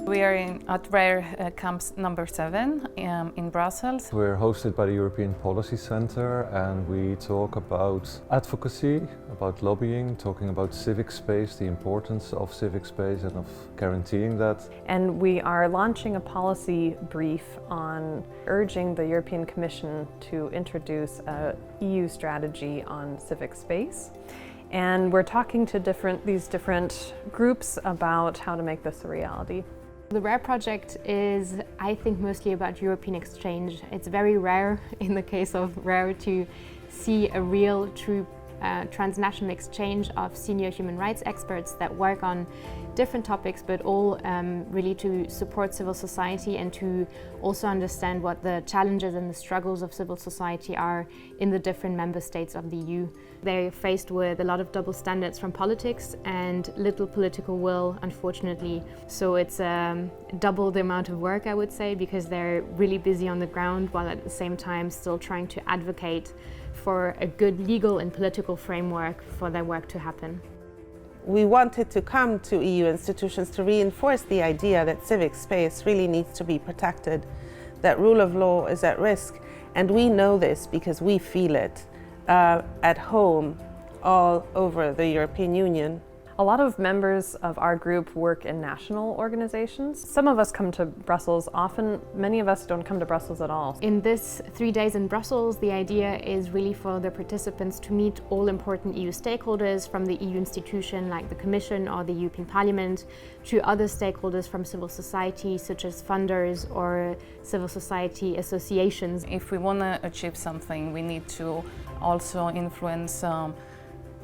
We are at RARE Camp number 7 in Brussels. We're hosted by the European Policy Center and we talk about advocacy, about lobbying, talking about civic space, the importance of civic space and of guaranteeing that. And we are launching a policy brief on urging the European Commission to introduce an EU strategy on civic space. And we're talking to these different groups about how to make this a reality. The RARE project is, I think, mostly about European exchange. It's very rare in the case of RARE to see a real, true transnational exchange of senior human rights experts that work on different topics, but all really to support civil society and to also understand what the challenges and the struggles of civil society are in the different member states of the EU. They're faced with a lot of double standards from politics and little political will, unfortunately. So it's double the amount of work, I would say, because they're really busy on the ground while at the same time still trying to advocate for a good legal and political framework for their work to happen. We wanted to come to EU institutions to reinforce the idea that civic space really needs to be protected, that rule of law is at risk, and we know this because we feel it at home all over the European Union. A lot of members of our group work in national organizations. Some of us come to Brussels often, many of us don't come to Brussels at all. In this 3 days in Brussels, the idea is really for the participants to meet all important EU stakeholders from the EU institution like the Commission or the European Parliament to other stakeholders from civil society such as funders or civil society associations. If we want to achieve something, we need to also influence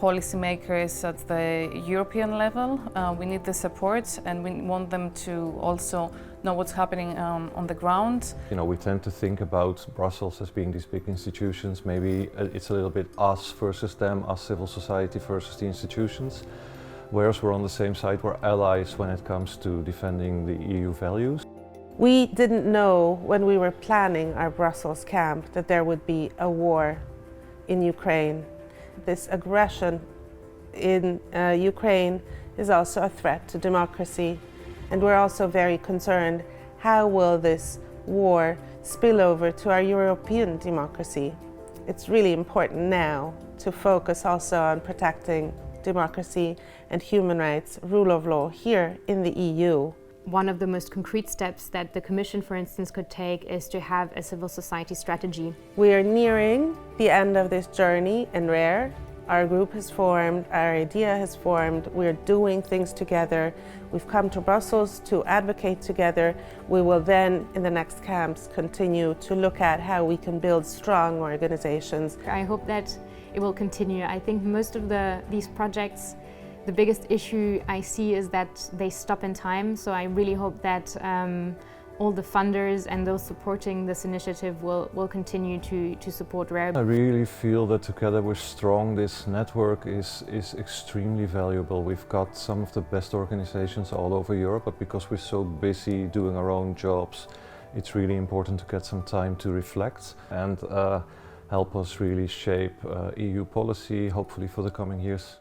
policymakers at the European level. We need the support and we want them to also know what's happening on the ground. You know, we tend to think about Brussels as being these big institutions. Maybe it's a little bit us versus them, us civil society versus the institutions. Whereas we're on the same side, we're allies when it comes to defending the EU values. We didn't know when we were planning our Brussels camp that there would be a war in Ukraine. This aggression in Ukraine is also a threat to democracy, and we're also very concerned how will this war spill over to our European democracy. It's really important now to focus also on protecting democracy and human rights, rule of law here in the EU. One of the most concrete steps that the Commission, for instance, could take is to have a civil society strategy. We are nearing the end of this journey in RARE. Our group has formed, our idea has formed, we're doing things together. We've come to Brussels to advocate together. We will then, in the next camps, continue to look at how we can build strong organizations. I hope that it will continue. I think most of these projects, the biggest issue I see is that they stop in time, so I really hope that all the funders and those supporting this initiative will continue to support RARE. I really feel that together we're strong. This network is extremely valuable. We've got some of the best organizations all over Europe, but because we're so busy doing our own jobs, it's really important to get some time to reflect and help us really shape EU policy, hopefully for the coming years.